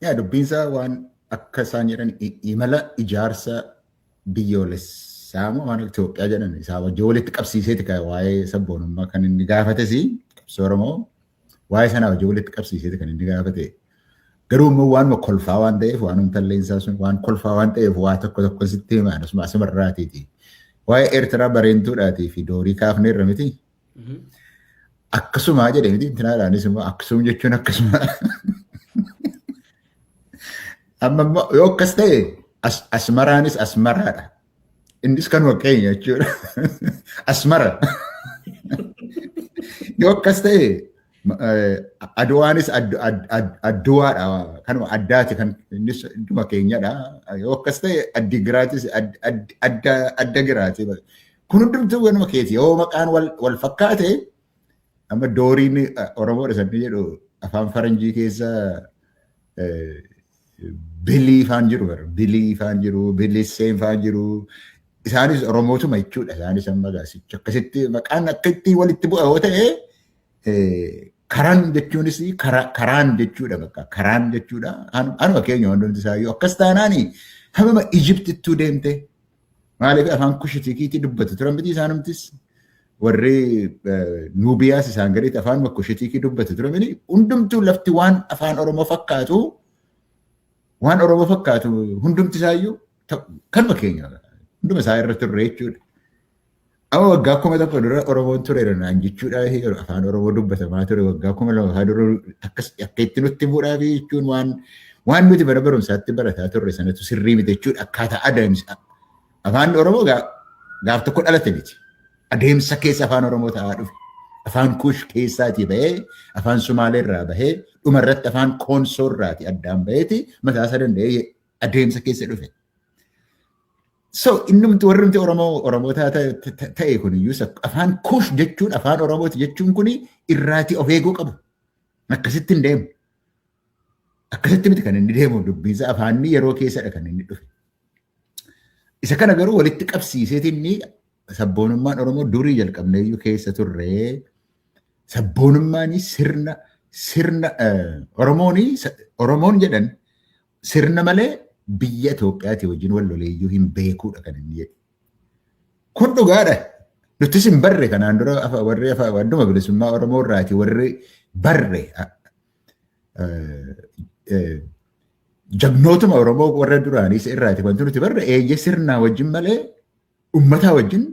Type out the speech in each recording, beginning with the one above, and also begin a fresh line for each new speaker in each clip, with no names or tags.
yaa dubbiinsaa waan akka isaan jedhan imala ijaarsa biyyoolessaa moo waan Itoophiyaa jedhan isaa wajjin walitti qabsiiseeti kan waa'ee sabboonummaa kan inni gaafates qabsoo Oromoo waa'ee sanaa wajjin walitti qabsiiseeti kan inni gaafate. Garuu immoo waanuma kolfaa waan ta'eef waan umtalleensaa sun waan kolfaa waan ta'eef waa tokko sitti himaan asuma asumarraatiiti. Waa'ee Eertiraa bareentuudhaatii fi doorii kaafneerra miti. Akkasumaa jedhe miti intinaadhaanis immoo akkasuma jechuun akkasuma. Amma immoo yoo akkas ta'e asmaraanis asmaraadha. Innis kanuma keenya jechuudha. Asmara. Yoo akkas ta'e Adwaanis adduwaadha. Kanuma addaati kan innis dhuma keenyadha. Yoo akkas ta'e addigiraatis adda giraati. Kun hundumtuu wanuma keeti. Yoo maqaan wal fakkaate amma dooriin Oromoodha sanni jedhu afaan faranjii keessa bilii faan jiru. Bilii faan jiru, bilisseen faan jiru. Isaanis Oromootuma jechuudha. Isaanis amma gaasicha akkasitti maqaan akka ittiin walitti bu'a yoo ta'e karaan jechuunis karaan jechuudha bakka karaan jechuudha. Anuma keenya hundumti isaayyuu akkas taanaani hamma Ijiptittuu deemte maaliif afaan kushitikiitii dubbatu turan miti isaanumtis warri Nuubiyaas isaan gaditti afaan kushitikii dubbatu turan miti hundumtuu lafti waan afaan Oromoo fakkaatu hundumti isaayyuu kanuma keenya hunduma isaa irra turre jechuudha. Amma waggaa 1000 dura Oromoon tureera naan jechuudha afaan Oromoo dubbatamaa ture waggaa 2000 dura akka itti nutti bu'uudhaa fi jechuun waan nuti bara barumsaatti barataa turre sanatu sirrii miti jechuudha akkaataa adeemsa afaan Oromoo gaaf tokko dhalate miti adeemsa keessa afaan Oromoo ta'aa dhufe afaan Kush keessaatii bahee afaan Sumaaleerraa bahee dhumarratti afaan Koonsoorraati addaan baheeti mataa isaa danda'ee adeemsa keessa dhufe. So innumti warri Oromoo ta'e kun iyyuu afaan Kush jechuun afaan Oromooti jechuun kun irraatii of eeguu qabu. Akkasitti hin deemu. Akkasitti miti kan inni deemu dubbiinsa afaanni yeroo keessadha kan inni dhufe. Isa kana garuu walitti qabsiiseeti inni sabboonummaan Oromoo durii jalqabnee iyyuu keessa turre sabboonummaan sirna Oromoon jedhan sirna malee biyya Itoophiyaati wajjin wal loleeyyuu hin beekuudha kan inni jedhu. Kun dhugaadha. Nutis hin barre kanaan dura warri wadduma bilisummaa Oromoo irraati warri barre jagnootuma Oromoo warra duraaniis irraati wanti nuti barre eeyyee sirnaa wajjin malee uummataa wajjin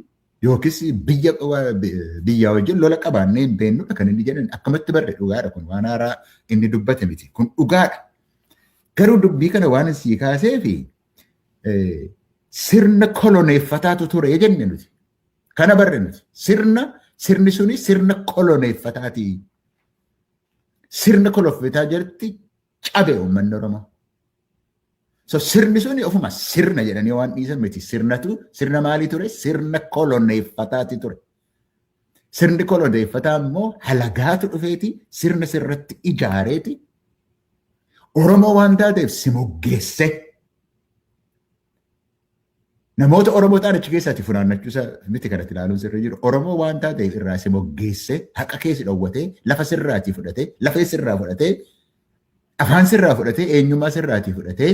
yookiis biyyaa wajjin lola qabaannee hin beennudha kan inni jedhan akkamatti barre dhugaadha kun waan haaraa inni dubbate miti kun dhugaadha. Garuu dubbii kana waan sii kaasee fi sirna koloneeffataatu ture jenne nuti. Kana barre nuti. Sirni suni sirna koloneeffataati. Sirna koloneeffataa jirti cabe uummanni Oromoo. So sirni suni ofuma sirna jedhanii waan dhiisan miti. Sirna maalii ture? Sirna koloneeffataati ture. Sirni koloneeffataa immoo halagaatu dhufeeti. Sirna sirratti ijaareeti. Oromoo waan taateef si moggeesse. Namoota Oromoo ta'an achi keessaatti funaannachuusa miti kanatti ilaaluun sirrii jiru. Oromoo waan taateef irraa si moggeesse, haqa keessi dhowwatee, lafa sirraatii fudhatee, lafee sirraa fudhatee, afaan sirraa fudhatee, eenyummaa sirraatii fudhatee,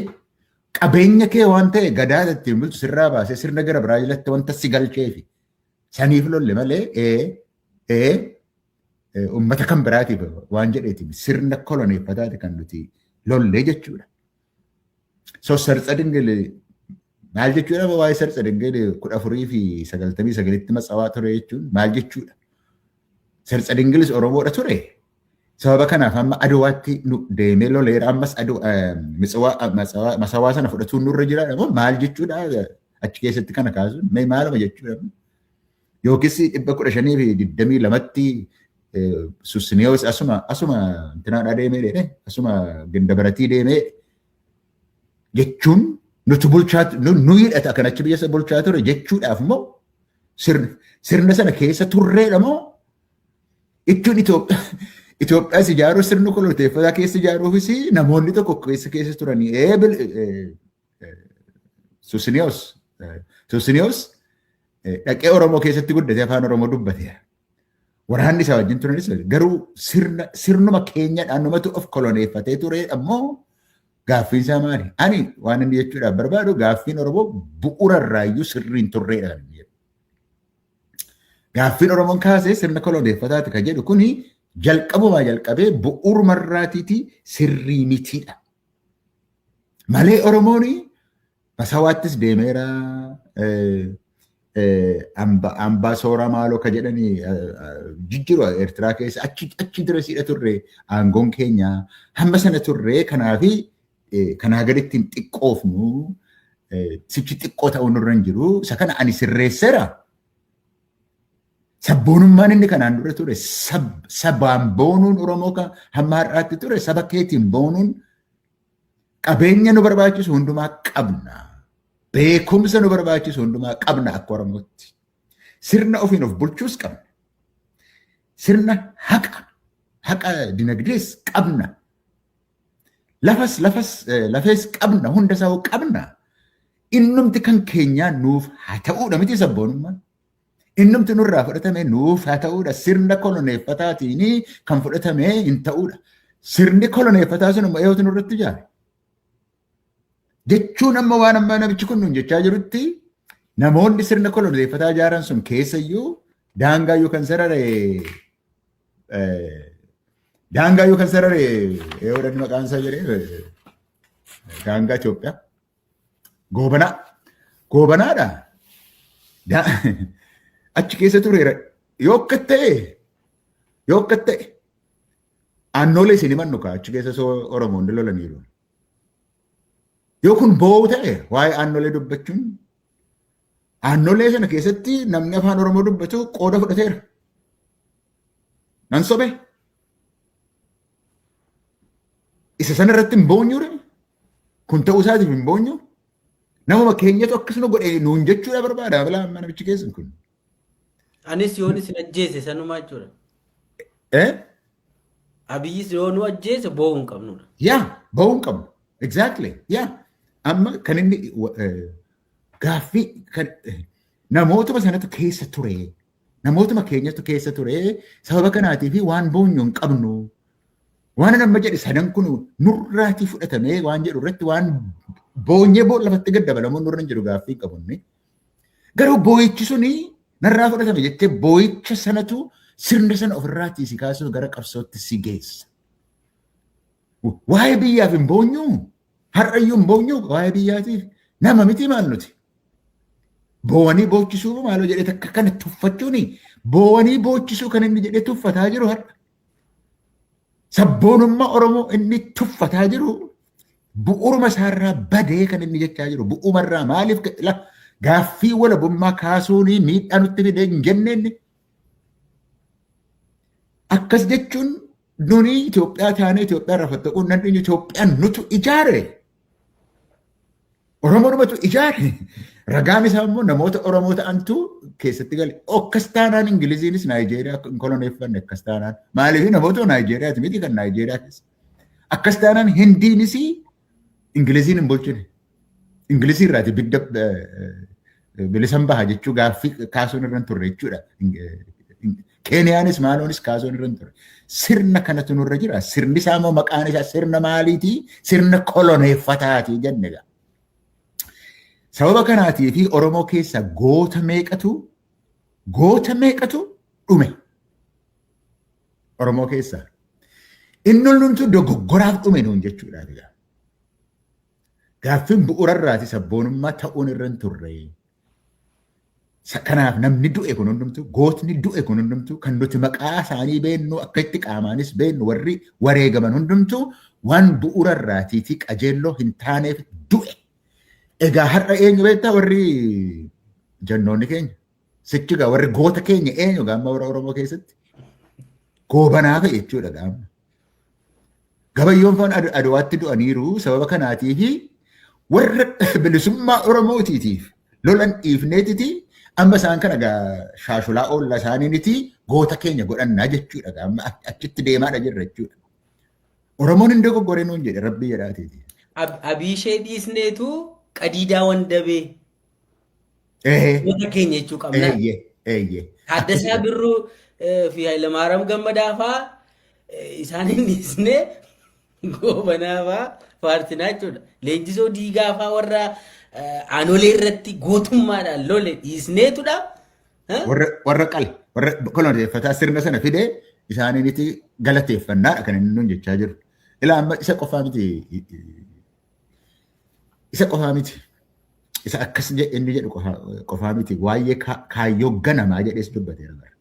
qabeenya kee waan ta'e gadaa ittiin bulchu sirraa baasee sirna gara biraa jalatti wanta si galcheefi. Saniif lolle malee uummata kan biraatiif waan jedheeti sirna koloneeffataati kan nuti lollee jechuudha. So sarxa dingil maal jechuudha waa'ee sarxa dingil 1499tti matsawaa ture jechuun maal jechuudha. Sarxa dingilis Oromoodha ture. Sababa kanaaf amma Aduwaatti nu deemee loleera ammas masawaa sana fudhatuun nurra jiraadha moo maal jechuudha achi keessatti kana kaasuun maaluma jechuudha. Yookiis 1522tti Susniyoos asuma intinaadhaa deemee asuma gindabaratii deemee jechuun nuti bulchaa nu hidhata kan achi biyya bulchaa ture jechuudhaaf immoo sirna sana keessa turreedha moo ittiin Itoophiyaas ijaaruu sirna koloneeffataa keessa ijaaruufis namoonni tokko keessa turanii Susniyoos dhaqee Oromoo keessatti guddate afaan Oromoo dubbate. Waraanni isaa wajjin turanis garuu sirnuma keenyadhaan numatu of koloneeffatee ture ammoo Gaaffiin isaa maali? Ani waan inni jechuudhaaf barbaadu gaaffiin Oromoo bu'uurarraayyuu sirriin turreedha. Gaaffiin Oromoon kaasee sirna koloneeffataati kan jedhu kuni jalqabumaa jalqabee bu'uurumarraatiiti sirrii mitiidha. Malee Oromoon masawaattis deemeera ambaa sooraa maaloo ka jedhanii jijjiiru Eertiraa keessa achi dura siidha turre aangoon keenya hamma sana turre kanaafi kanaa gaditti hin xiqqoofnu sichi xiqqoo ta'uu nurra hin jiru isa kana ani sirreesseera. Sabboonummaan inni kanaan dura ture sabaan boonuun Oromoo kan hamma har'aatti ture saba keetiin boonuun qabeenya nu barbaachisu hundumaa qabna. Beekumsa nu barbaachisu hundumaa qabna akka Oromootti. Sirna ofiin of bulchuus qabna. Sirna haqa dinagdees qabna. Lafees qabna hunda isaa qabna. Innumti kan keenyaa nuuf haa ta'uudha miti sabboonummaan. Innumti nurraa fudhatame nuuf haa ta'uudha. Sirna koloneeffataatiin kan fudhatame hin ta'uudha. Sirni koloneeffataa sun immoo eeyotu nurratti ijaare. Jechuun amma waan ammaa namichi kun nuun jechaa jirutti namoonni sirna koloneeffataa ijaaran sun keessayyuu daangaayyuu kan sarare eeyoodhaan maqaan isaa jedhee daangaa Itoophiyaa goobanaadha. Achi keessa tureera yoo akka ta'e aannoolee isin himannu kaa achi keessa Oromoon lolaniiru. Yoo kun bo'oo ta'e waa'ee aannoolee dubbachuun aannoolee sana keessatti namni afaan Oromoo dubbatu qooda fudhateera. Nan sobe. Isa sana irratti hin boonyuure kun ta'uu isaatiif hin boonyu. Namuma keenyatu akkasuma godhee nuun jechuudha barbaada balaa amma namichi keessan kun.
Anis yoon isin ajjeese sanumaa jechuudha. Abiyyis yoo nu ajjeese bo'uu hin qabnudha.
Yaa bo'uu hin qabnu. Exactly. Yaa amma kan inni gaaffii namootuma sanatu keessa ture. Namootuma keenyatu keessa ture. Sababa kanaatii fi waan boonyu hin qabnu. Waan amma jedhe sadan kun nurraatii fudhatamee waan jedhu irratti waan boonyee lafatti gad dabalamuun nurra hin jiru gaaffii qabunni. Garuu boo'ichi suni narraa fudhatame jettee boo'icha sanatu sirna sana ofirraatii si kaasuu gara qabsootti si geessa. Waa'ee biyyaaf hin boonyu. Har'ayyuu hin boonyu waa'ee biyyaatiif nama miti maal nuti. Boowanii boochisuu maaloo jedhee takka kana tuffachuuni boowanii boochisuu kan inni jedhee tuffataa jiru har'a. Sabboonummaa Oromoo inni tuffataa jiru bu'uuruma isaarraa badee kan inni jechaa jiru bu'uumarraa maaliif gaaffii walabummaa kaasuun miidhaa nutti fidee hin jenneenni. Akkas jechuun nuni Itoophiyaa taanee Itoophiyaa irraa fattaquun nan dhiyyu Itoophiyaan nutu ijaare. Oromoo dhumatu ijaare. Ragaan isaa immoo namoota Oromoo ta'antu keessatti gale. Akkas taanaan Ingiliziinis Naayijeeriyaa hin koloneeffanne akkas taanaan. Maaliif namoota Naayijeeriyaati miti kan Naayijeeriyaa keessa. Akkas taanaan Hindiinis Ingiliziin hin bulchine. Ingilizii irraati bidda bilisan baha jechuu gaaffii kaasuun irra hin turre jechuudha. Keeniyaanis maaloonis kaasuun irra hin turre. Sirna kanatu nurra jira. Sirni isaa immoo maqaan isaa sirna maaliitii? Sirna koloneeffataati jenne gaa. Sababa kanaatii fi Oromoo keessa goota meeqatu dhume. Oromoo keessa. Inni hundumtuu dogoggoraaf dhume nuun jechuudha. Gaaffiin bu'uurarraati sabboonummaa ta'uun irra hin turre. Kanaaf namni du'e kun hundumtuu gootni du'e kun hundumtuu kan nuti maqaa isaanii beennu akka itti qaamaanis beennu warri wareegaman hundumtuu waan bu'uurarraatii fi qajeelloo hin taaneef du'e. Egaa har'a eenyu beektaa warri jannoonni keenya sichigaa warri goota keenya eenyu gaamma warra Oromoo keessatti goobanaa fe'e jechuudha gaamma. Gabayyoon faan Aduwaatti du'aniiru sababa kanaatii fi warra bilisummaa Oromootiitiif lolan dhiifneetiti amma isaan kana shaashulaa oolla isaaniiniti goota keenya godhannaa jechuudha gaamma achitti deemaadha jirra jechuudha. Oromoon hin dogoggoree nuun jedhe rabbii jedhaatiiti.
Abiishee dhiisneetu qadiidaa wandabee goota keenya jechuu qabna. Taaddasaa Birruu fi Hayilamaariyaam Gammadaa fa'aa isaan hin dhiisne Goobanaa fa'aa faarsinaa jechuudha. Leenjisoo diigaa fa'aa warra aanolee irratti gootummaadhaan lole dhiisneetudha.
warra qale warra koloneeffataa sirna sana fide isaaniiniti galateeffannaadha kan inni nuun jechaa jiru. Ilaa amma isa qofaa miti isa qofaa miti isa akkas inni jedhu qofaa miti waa'ee kaayyoo ganamaa jedhees dubbateera bara.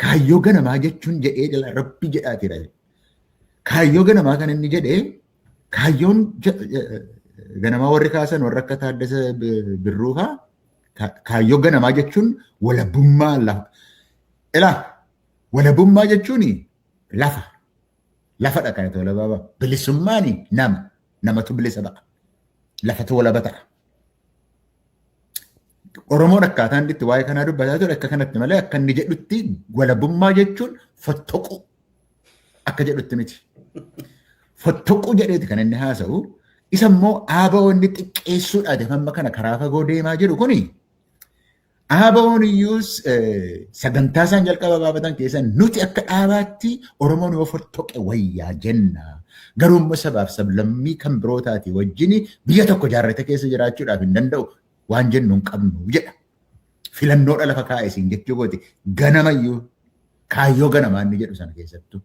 Kaayyoo ganamaa jechuun jedhee jala rabbi jedhaateera. Kaayyoo ganamaa kan inni jedhee kaayyoon ganamaa warri kaasan warra akka Taaddasa Birruufaa kaayyoo ganamaa jechuun walabummaa lafa. Ilaa walabummaa jechuun lafa. Lafadha kan ta'u lafa. Bilisummaan namatu bilisa ba'a. Lafatu walaba ta'a. Oromoon akkaataa inni itti waa'ee kanaa dubbataa ture akka kanatti malee akka inni jedhutti walabummaa jechuun fottoqu akka jedhutti miti. Fottoqu jedheeti kan inni haasa'u. Isa immoo ABO'n inni xiqqeessuudhaaf amma kana karaa fagoo deemaa jiru kuni ABO'n iyyuu sagantaa isaan jalqaba baafatan keessa nuti akka dhaabaatti Oromoon yoo fottoqe wayyaa jenna. Garuu immoo sabaaf sablammii kan birootaati wajjin biyya tokko ijaarrate keessa jiraachuudhaaf hin danda'u waan jennu hin qabnu jedha. Filannoodha lafa kaa'e siin jechuu gooti ganamayyuu kaayyoo ganamaa inni jedhu sana keessattuu.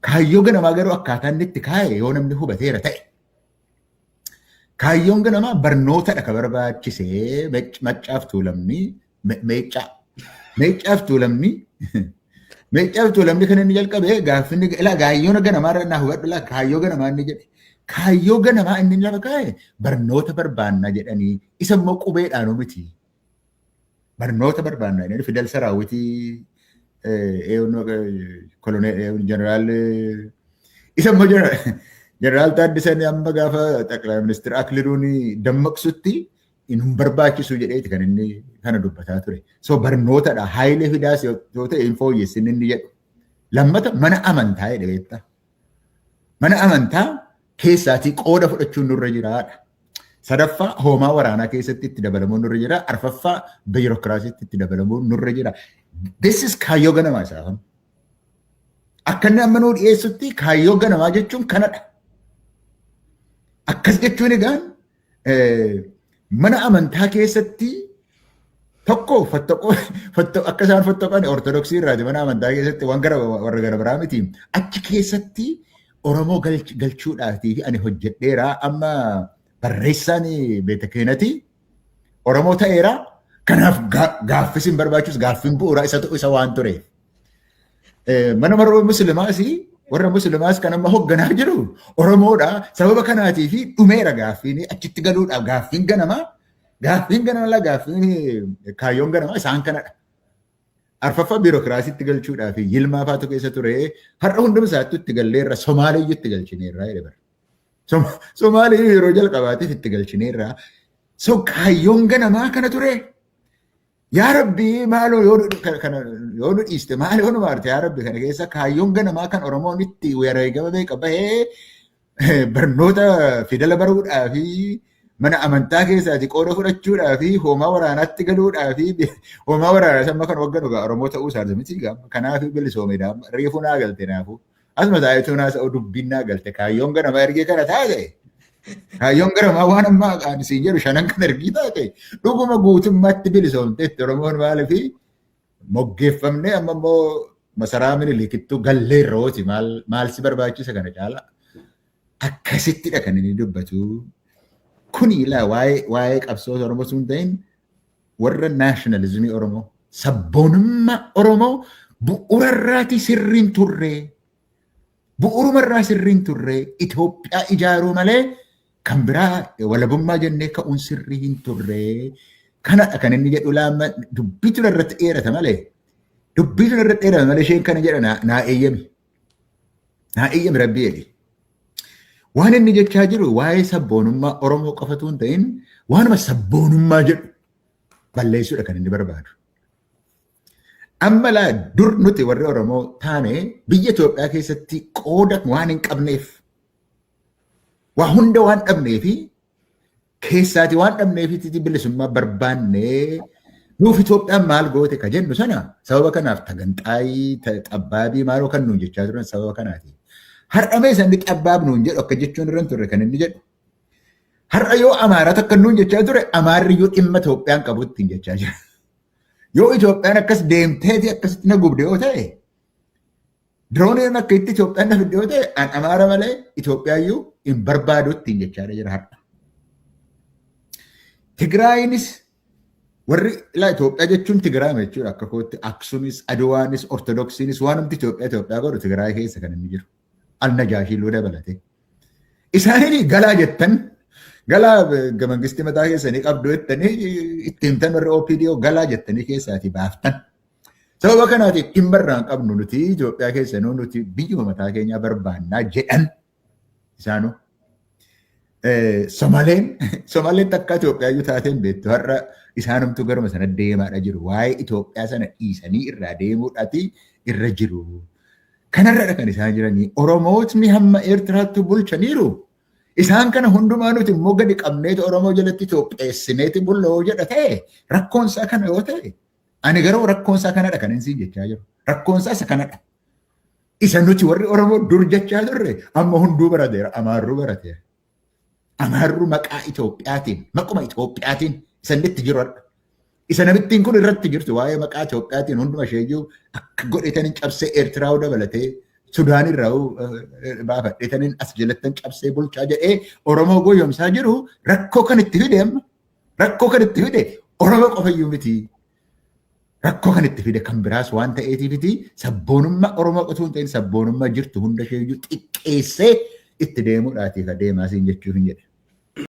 Kaayyoo ganamaa garuu akkaataa inni itti kaa'e yoo namni hubateera ta'e. Kaayyoon ganamaa barnootadha kan barbaachisee maccaaf tuulamni meeccaaf tuulamni kan inni jalqabee gaaffinni kaayyoon ganamaa irraa hubadhu kaayyoo ganamaa inni jedhe. Kaayyoo ganamaa inni lafa kaa'e barnoota barbaannaa jedhanii isa immoo qubeedhaan miti. Barnoota barbaannaa jedhanii Fidel Saraawitii jeneraal isa immoo jeneraal Taaddasaan amma gaafa xaqilaa ministeera Akililuun dammaqsutti hin barbaachisu jedheeti kan inni kana dubbataa ture. So barnootadha haayilee fidaas yoo ta'e hin fooyyessin inni jedhu. Lammata mana amantaa jedhe beektaa. Mana amantaa keessaatii qooda fudhachuun nurra jiraadha. Sadaffaa hoomaa waraanaa keessatti itti dabalamuun nurra jira. Arfaffaa biirokiraasiitti itti dabalamuun nurra jira. This is kaayyoo ganamaa isaa. Akka inni amma nuu dhiyeessutti kaayyoo ganamaa jechuun kanadha. Akkas jechuun egaan mana amantaa keessatti tokko akka isaan fottoqan ortodoksii irraati mana amantaa keessatti waan warra gara biraa miti. Achi keessatti Oromoo galchuudhaatii fi ani hojjedheera amma barreessaan beeta keenati Oromoo ta'eera kanaaf gaaffis hin barbaachisu gaaffiin bu'uuraa isa ta'u isa waan ture. Mana maroo musliimaas warra musliimaas kan amma hoogganaa jiru Oromoodha. Sababa kanaatii fi dhumeera gaaffiin achitti galuudhaaf gaaffiin ganamaa gaaffiin kaayyoon ganamaa isaan kanadha. Arfaffaa biirokiraasiitti galchuudhaa fi yilmaa faatu keessa ture har'a hunduma isaatti itti galleerra Somaaliyyuu itti galchineerraa jedhe bara. Somaaliyyuu yeroo jalqabaatiif itti galchineerraa. So kaayyoon ganamaa kana ture. Yaa Rabbi maaloo yoo nu dhiiste maal yoo nu maarte yaa Rabbi kana keessa kaayyoon ganamaa kan Oromoon itti wareegama beeka bahee barnoota fidala baruudhaa fi mana amantaa keessaati qooda fudhachuudhaa fi hoomaa waraanaatti galuudhaa fi hoomaa waraanaa amma kan hogganu Oromoo ta'uu isaati miti kanaaf bilisoomeedha reefuu naa galte naafu asuma taayituu naa sa'u dubbiin naa galte kaayyoon ganamaa ergee kana taate. Kaayyoon ganamaa waan ammaa qaanisiin jedhu shanan kan ergii taate dhuguma guutummaatti bilisoomteetti Oromoon maaliif moggeeffamne amma immoo masaraa Minilikittuu galleerrooti maal si barbaachisa kana caala akkasittidha kan inni dubbatu. Kuni waa'ee qabsoo Oromoo sun ta'in warra naashinaalizimii Oromoo sabboonummaa Oromoo bu'uurarraatii sirriin turree bu'uurumarraa sirriin turree Itoophiyaa ijaaruu malee kan biraa walabummaa jennee ka'uun sirrii hin turree kanadha kan inni jedhu laamma dubbitu irratti dheerata malee isheen kana jedha naa eeyyami rabbi jedhe. Waan inni jechaa jiru waa'ee sabboonummaa Oromoo qofatu hin ta'in waanuma sabboonummaa jedhu balleessuudha kan inni barbaadu. Amma dur nuti warri Oromoo taane biyya Itoophiyaa keessatti qooda waan hin qabneef waa hunda waan dhabneefi keessaati waan dhabneefiti bilisummaa barbaannee nuuf Itoophiyaan maal goote ka jennu sana sababa kanaaf taganxaayii xabbaabii maaloo kan nuun jechaa turan sababa kanaati. Har'amee sanni xabbaab nuun jedhu akka jechuun irra turre kan inni jedhu. Har'a yoo Amaarota akka nuun jechaa ture Amaarri yoo dhimma Itoophiyaan qabutti hin jechaa jira. Yoo Itoophiyaan akkas deemteeti akkasitti na gubde yoo ta'e dirooniin akka itti Itoophiyaan na fidde yoo ta'e an Amaara malee Itoophiyaayyuu hin barbaadutti hin jechaa jira har'a. Tigraayinis warri ilaa Itoophiyaa jechuun Tigraayima jechuudha akka kootti Aksumis, Adawaanis, Ortodoksiinis waan humti Itoophiyaa godhu Tigraay keessa kan inni jiru. Al-Najaashiluu dabalatee. Isaanii galaa jettan galaa mangistii mataa keessanii qabdu jettanii itti himtan warri OPDO galaa jettanii keessaatii baaftan. Sababa kanaatiif dhimma irraa hin qabnu nuti Itoophiyaa keessanuu nuti biyyuma mataa keenyaa barbaannaa jedhan isaanuu. Somaleen takka Itoophiyaayyuu taateen beektu har'a isaanumtu garuma sana deemaadha jiru. Waa'ee Itoophiyaa sana dhiisanii irraa deemuudhaati irra jiru. Kanarradha kan isaan jiranii. Oromootni hamma Eertiraatti bulchaniiru. Isaan kana hundumaa nuti immoo gadi qabneetu Oromoo jalatti Itoophiyeessineeti bulloo jedha ta'e rakkoonsaa kana yoo ta'e ani garuu rakkoonsaa kanadha kan inni jechaa jiru. Rakkoonsaa isa kanadha. Isa nuti warri Oromoo dur jechaa turre amma hunduu barateera. Amaarruu barateera. Amaarruu maqaa Itoophiyaatiin maquma Itoophiyaatiin isa itti jiru har'a. Isa namittiin kun irratti jirtu waa'ee maqaa Itoophiyaatiin hunduma isheeyyuu akka godhetaniin cabsee Eertiraa dabalatee Sudaan irraa baafadheetaniin as jalattan cabsee bulchaa jedhee Oromoo goyyomsaa jiru rakkoo kan itti fide amma. Rakkoo kan itti fide Oromoo qofayyuu miti. Rakkoo kan itti fide kan biraas waan ta'eetiifiti sabboonummaa Oromoo qotuu hin ta'in sabboonummaa jirtu hunda isheeyyuu xiqqeessee itti deemuudhaatiif adeemaa siin jechuuf hin jedhe.